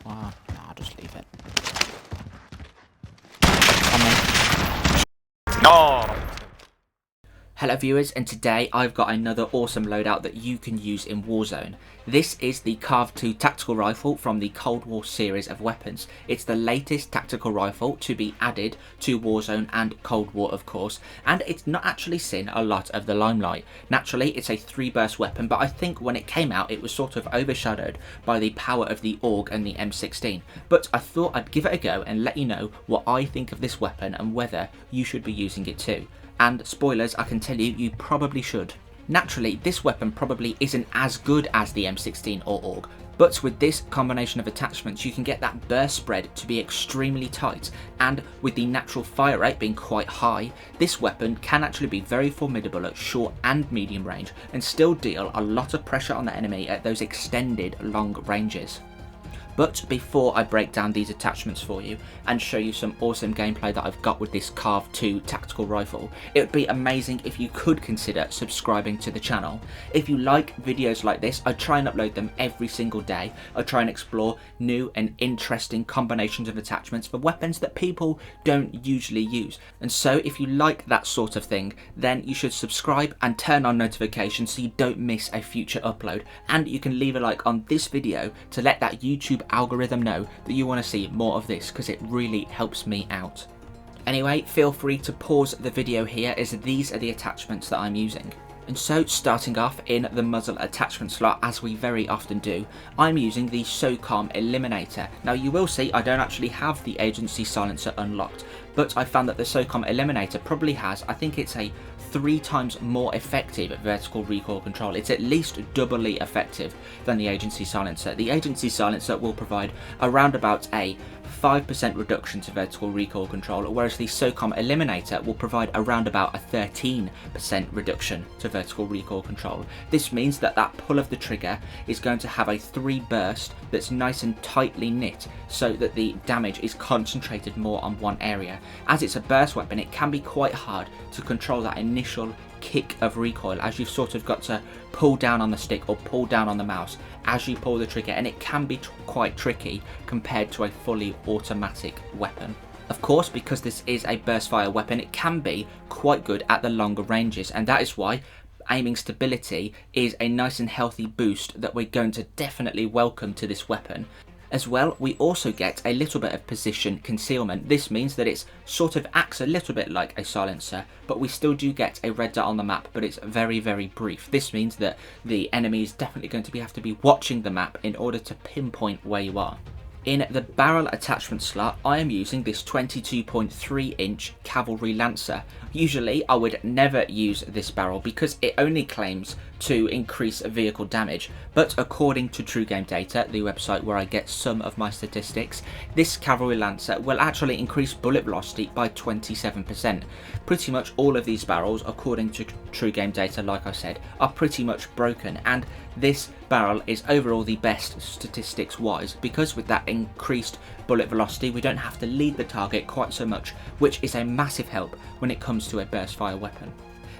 Nah, I'll just leave it. No! Hello viewers, and today I've got another awesome loadout that you can use in Warzone. This is the CARV.2 tactical rifle from the Cold War series of weapons. It's the latest tactical rifle to be added to Warzone and Cold War, of course, and it's not actually seen a lot of the limelight. Naturally, it's a 3-burst weapon, but I think when it came out it was sort of overshadowed by the power of the AUG and the M16. But I thought I'd give it a go and let you know what I think of this weapon and whether you should be using it too. And spoilers, I can tell you, you probably should. Naturally, this weapon probably isn't as good as the M16 or AUG, but with this combination of attachments you can get that burst spread to be extremely tight, and with the natural fire rate being quite high, this weapon can actually be very formidable at short and medium range and still deal a lot of pressure on the enemy at those extended long ranges. But before I break down these attachments for you and show you some awesome gameplay that I've got with this CARV.2 tactical rifle, it would be amazing if you could consider subscribing to the channel. If you like videos like this, I try and upload them every single day. I try and explore new and interesting combinations of attachments for weapons that people don't usually use. And so if you like that sort of thing, then you should subscribe and turn on notifications so you don't miss a future upload. And you can leave a like on this video to let that YouTube algorithm know that you want to see more of this, because it really helps me out. Anyway, feel free to pause the video here, as these are the attachments that I'm using. And so, starting off in the muzzle attachment slot, as we very often do, I'm using the SOCOM Eliminator. Now you will see I don't actually have the agency silencer unlocked, but I found that the SOCOM Eliminator probably has, I think it's a 3 times more effective vertical recoil control. It's at least doubly effective than the agency silencer. The agency silencer will provide around about a 5% reduction to vertical recoil control, whereas the SOCOM Eliminator will provide around about a 13% reduction to vertical recoil control. This means that that pull of the trigger is going to have a 3 burst that's nice and tightly knit, so that the damage is concentrated more on one area. As it's a burst weapon, it can be quite hard to control that initial kick of recoil, as you've sort of got to pull down on the stick or pull down on the mouse as you pull the trigger, and it can be quite tricky compared to a fully automatic weapon. Of course, because this is a burst fire weapon, it can be quite good at the longer ranges, and that is why aiming stability is a nice and healthy boost that we're going to definitely welcome to this weapon. As well, we also get a little bit of position concealment. This means that it sort of acts a little bit like a silencer, but we still do get a red dot on the map, but it's very, very brief. This means that the enemy is definitely going to have to be watching the map in order to pinpoint where you are. In the barrel attachment slot, I am using this 22.3 inch Cavalry Lancer. Usually I would never use this barrel because it only claims to increase vehicle damage, but according to True Game Data, the website where I get some of my statistics, this Cavalry Lancer will actually increase bullet velocity by 27%. Pretty much all of these barrels, according to True Game Data, like I said, are pretty much broken, and this barrel is overall the best statistics wise, because with that increased bullet velocity we don't have to lead the target quite so much, which is a massive help when it comes to a burst fire weapon.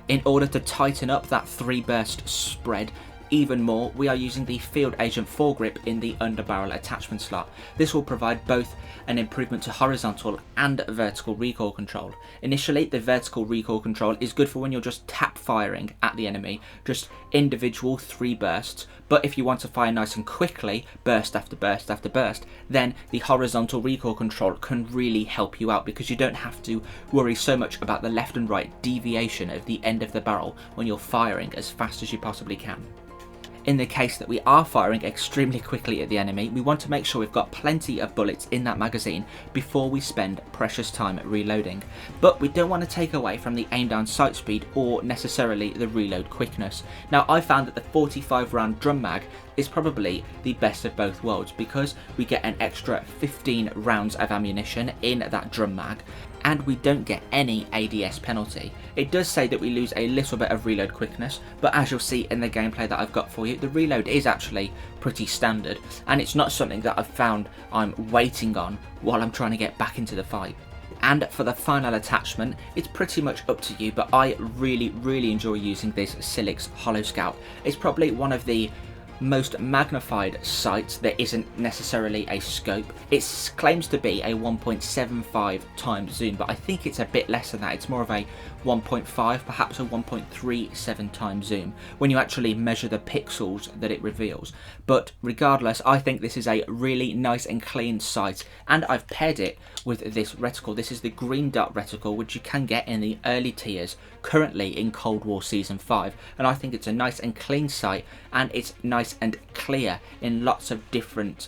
In order to tighten up that 3 burst spread even more, we are using the Field Agent foregrip in the underbarrel attachment slot. This will provide both an improvement to horizontal and vertical recoil control. Initially, the vertical recoil control is good for when you're just tap firing at the enemy, just individual 3 bursts, but if you want to fire nice and quickly, burst after burst after burst, then the horizontal recoil control can really help you out, because you don't have to worry so much about the left and right deviation of the end of the barrel when you're firing as fast as you possibly can. In the case that we are firing extremely quickly at the enemy, we want to make sure we've got plenty of bullets in that magazine before we spend precious time reloading. But we don't want to take away from the aim down sight speed or necessarily the reload quickness. Now, I found that the 45 round drum mag is probably the best of both worlds, because we get an extra 15 rounds of ammunition in that drum mag, and we don't get any ADS penalty. It does say that we lose a little bit of reload quickness, but as you'll see in the gameplay that I've got for you, the reload is actually pretty standard, and it's not something that I've found I'm waiting on while I'm trying to get back into the fight. And for the final attachment, it's pretty much up to you, but I really enjoy using this Silix Hollow Scout. It's probably one of the most magnified sight that isn't necessarily a scope. It claims to be a 1.75 times zoom, but I think it's a bit less than that. It's more of a 1.5, perhaps a 1.37 times zoom when you actually measure the pixels that it reveals. But regardless, I think this is a really nice and clean sight, and I've paired it with this reticle. This is the green dot reticle, which you can get in the early tiers currently in Cold War Season 5, and I think it's a nice and clean sight, and it's nice and clear in lots of different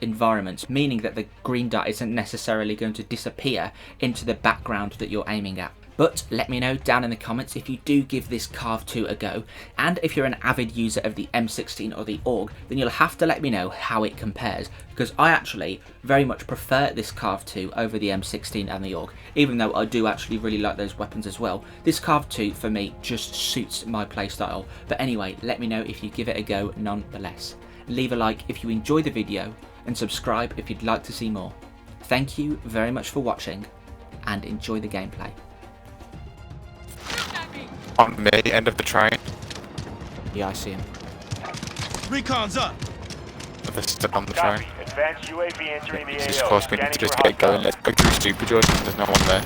environments, meaning that the green dot isn't necessarily going to disappear into the background that you're aiming at. But let me know down in the comments if you do give this CARV.2 a go, and if you're an avid user of the M16 or the AUG, then you'll have to let me know how it compares, because I actually very much prefer this CARV.2 over the M16 and the AUG, even though I do actually really like those weapons as well. This CARV.2 for me just suits my playstyle. But anyway, let me know if you give it a go nonetheless. Leave a like if you enjoy the video, and subscribe if you'd like to see more. Thank you very much for watching, and enjoy the gameplay. On me, end of the train. Yeah, I see him. Recon's up. They're still on the train. Advanced UAV entering the AO. Just close me to just get going. Let's go through Super Joy. There's no one there.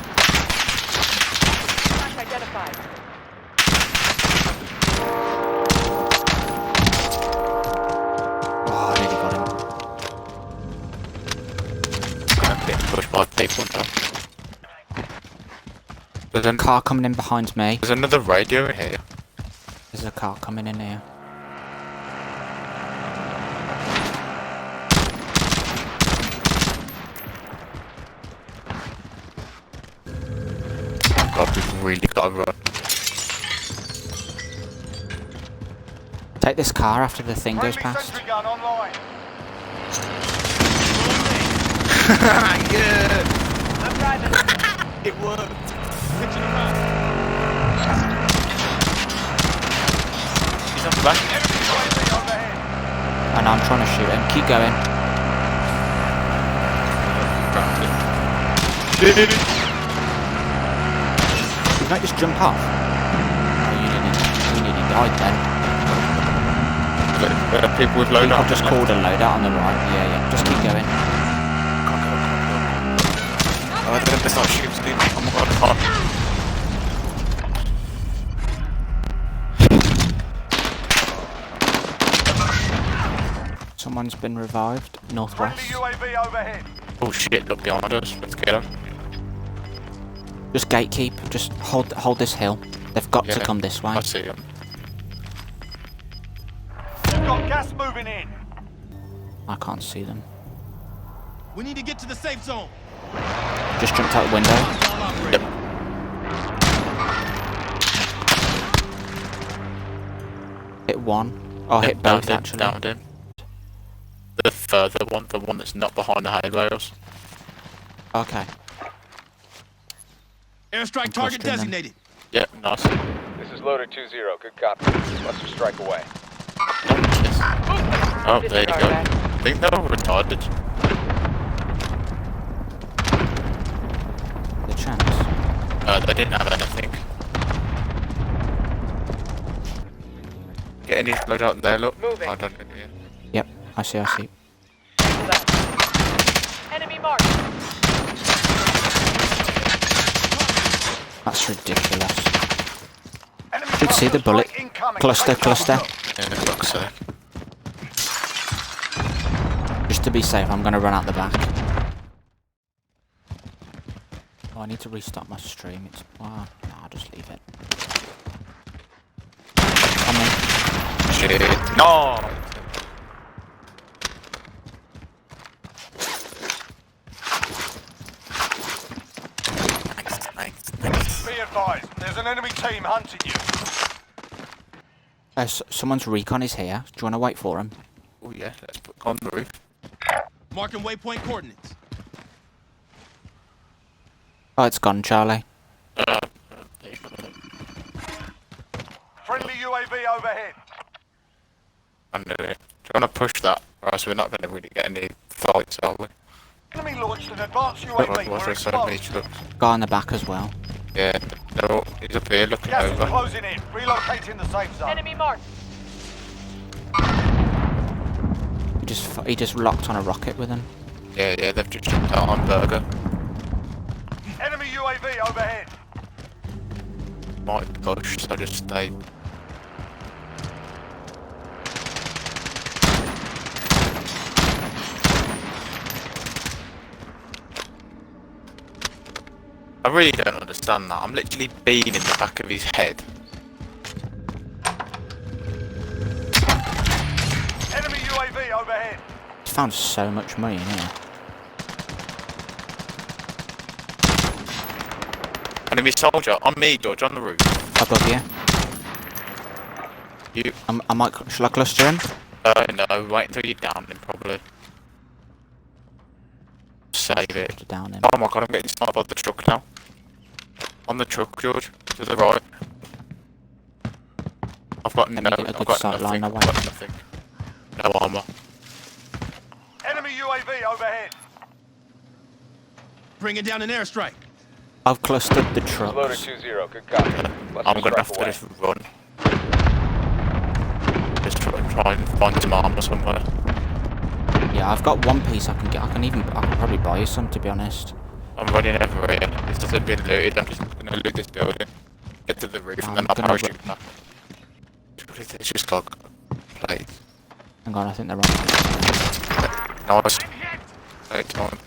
Identified. Oh, I nearly got him. I'm getting pushed by people now. There's a Car coming in behind me. There's another radio in here. There's a car coming in here. God, we've really got to run. Take this car after the thing goes past. Gun online. Good. I'm driving. It worked. Pitching around. He's on the back. Enemy UAV overhead. And I'm trying to shoot him. Keep going. You might just jump off. Oh, you nearly died then. People with I low think I've down. just called a loadout on the right. Yeah. Just keep going. Oh, let's not shoot speed. Oh my god, I can't. Someone's been revived. Northwest. Friendly UAV overhead. Oh shit, look behind us. Let's get him. Just gatekeep. Just hold this hill. They've got to come this way. I see him. We've got gas moving in. I can't see them. We need to get to the safe zone. Just jumped out the window. Yep. Hit one. Oh, hit both actually. Downed him. The further one, the one that's not behind the hay bales. Okay. Airstrike target clustering them. designated. Yep, nice. This is loader 2-0. Good copy. Cluster strike away. Oh, there you go. I think they were retarded. The chance. They didn't have anything. Get any load out there, look. Moving. I don't know. Yeah. Yep. I see. Enemy marked. That's ridiculous. Enemy Should see the bullet. incoming. Cluster. Yeah, it looks so. Just to be safe, I'm going to run out the back. Oh, I need to restart my stream. It's... Wow. No, I'll just leave it. Come on. Shit. No! Nice. Be advised, there's an enemy team hunting you. Someone's recon is here. Do you want to wait for him? Oh yeah, let's put on the roof. Marking waypoint coordinates. Oh, it's gone, Charlie. Friendly UAV overhead. I knew it. Do you want to push that, or else we're not going to really get any fights, are we? Enemy launched an advanced What UAV. was We're there? So many exposed. trucks. Guy on the back as well. Yeah, they're all, he's up here looking Gas is over. closing in. Relocating the safe zone. Enemy marked. he just locked on a rocket with him. Yeah, they've just jumped out on Burger. Enemy UAV overhead. Might push, so just stay. I really don't understand that. I'm literally being in the back of his head. Enemy UAV overhead. He's found so much money in here. Enemy soldier on me, George, on the roof. Above you. You? I might. Shall I cluster him? No, wait until you're down him, probably. Save it. Down him. Oh my god, I'm getting sniped by the truck now. On the truck, George, to the right. I've got Let me get a good sight line away. I've got nothing. No armor. Enemy UAV overhead. Bringing down an airstrike. I've clustered the Loader trucks. 2-0, good copy. Cluster I'm gonna strike have to away. just run. Just try and find some armor somewhere. Yeah, I've got one piece I can get. I can probably buy you some, to be honest. I'm running everywhere. This hasn't been looted. I'm just gonna loot this building. Get to the roof and then I'll gonna parachute back. It's just got plates. Hang on, I think they're wrong. Nice. Take time.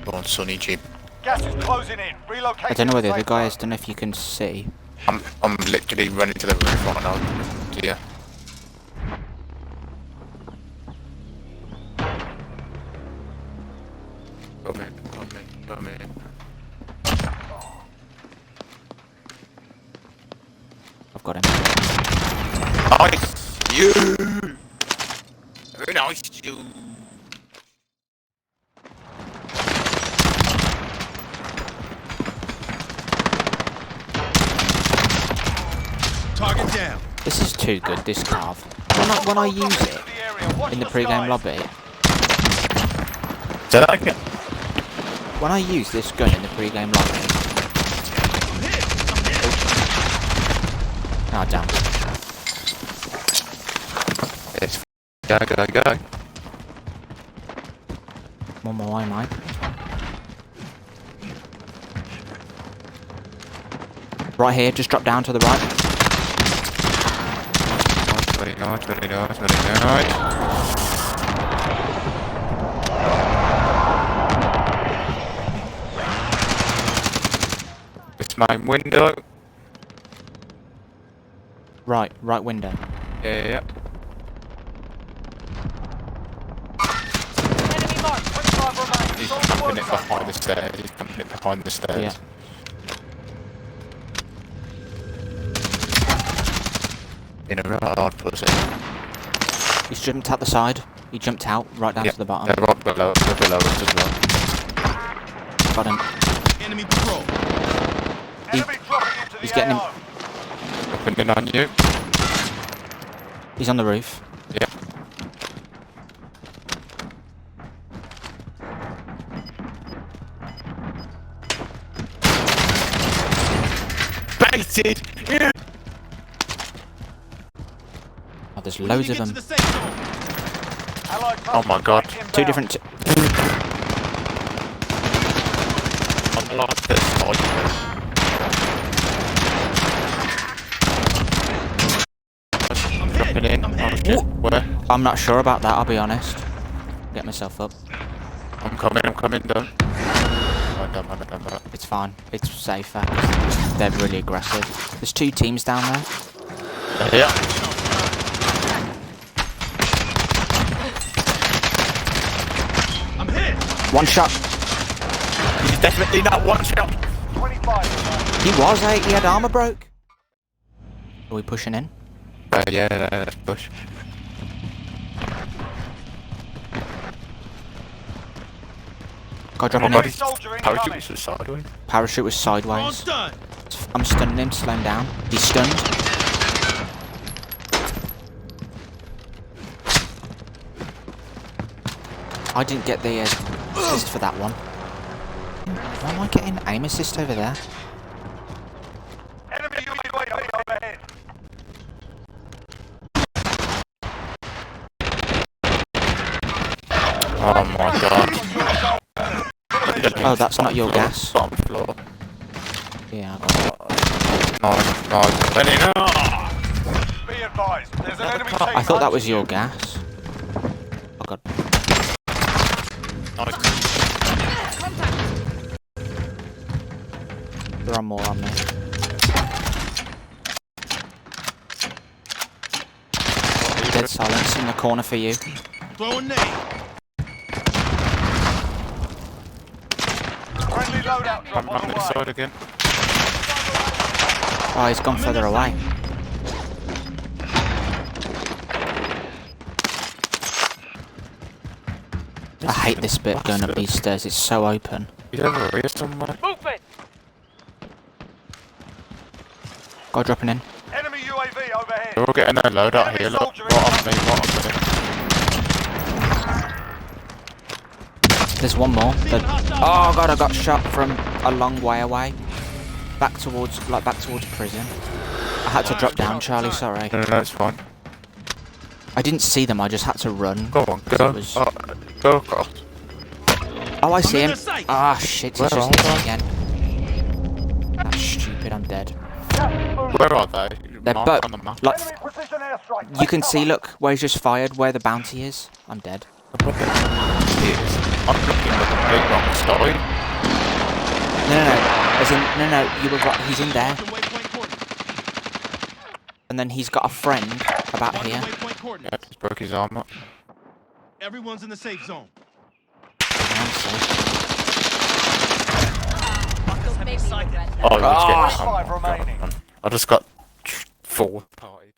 Go on, Sonny Jeep. Gas is closing in. Relocating. I don't know where the to other safe guy zone. is. Don't know if you can see. I'm literally running to the roof right now. Dear. Come in. I've got him. Nice! You! Very nice, you! Target down. This is too good, this CARV. When I use it in the pre-game lobby, Say that again. when I use this gun in the pre-game lobby... Oh, damn. It's go. One more way, mate. Right here, just drop down to the right. Very nice. It's my window. Right window. Yeah. Enemy mark. 25 remain. He's Solid work coming in so behind far. the stairs. He's coming in behind the stairs. Yeah. In a real hard pussy. He's jumped out the side. He jumped out right down to the bottom. They're right below us as well. Got him. Enemy patrol. Enemy dropping into the he's getting him. AO. Opening on you. He's on the roof. Yeah. Baited! Yeah. Oh, there's We loads need of to them. get to the safe zone. Allied Oh my God. inbound. Two different... I'm like this side. I'm Dropping hit. in. I'm Oh hit. shit. Where? I'm not sure about that, I'll be honest. Get myself up. I'm coming, done. Oh, done. It's fine. It's safer. They're really aggressive. There's two teams down there. Yeah. I'm hit. One shot. He's definitely not one shot. 25 remain. He was, He had armor broke. Are we pushing in? Yeah, let's push. Guy dropping God, in. his Soldier parachute incoming. was sideways. Parachute was All sideways. done. I'm stunning him, slow him down. He's stunned. I didn't get the assist for that one. Why am I getting aim assist over there? Enemy UAV overhead. Oh my god. Oh, that's not your gas. Bottom floor. Yeah, I got it. No, Benny, no! Be advised, there's an enemy team. I thought that was your gas. Oh god. Nice. There are more on me. Dead silence in the corner for you. Throw a nade. Friendly loadout I'm drop on on the this side way. again. Oh, he's gone further away. I hate this bit going up these stairs, it's so open. He's over here somewhere. Guy dropping in. Enemy UAV overhead. They're all getting their loadout Enemy here, look. soldier What on me, what on me. There's one more. Oh god, I got shot from a long way away. Back towards prison. I had to drop down, Charlie, sorry. No, it's fine. I didn't see them, I just had to run. Go on, So go. it was- Go across. Oh, I see in him. their sight. Ah, shit, he's Where just are hit me again. That's stupid, I'm dead. Where are they? They're Mark both, on the map. like, Enemy precision airstrike. you can see, look, where he's just fired, where the bounty is. I'm dead. I'm looking at the big wrong story. No, as in, no, you were right, he's in there. Marking waypoint coordinates. And then he's got a friend about Marking here. waypoint Yeah, coordinates. just broke his arm up. Everyone's in the safe zone. I'm safe. Oh, he was getting Five remaining. I just got 4 party.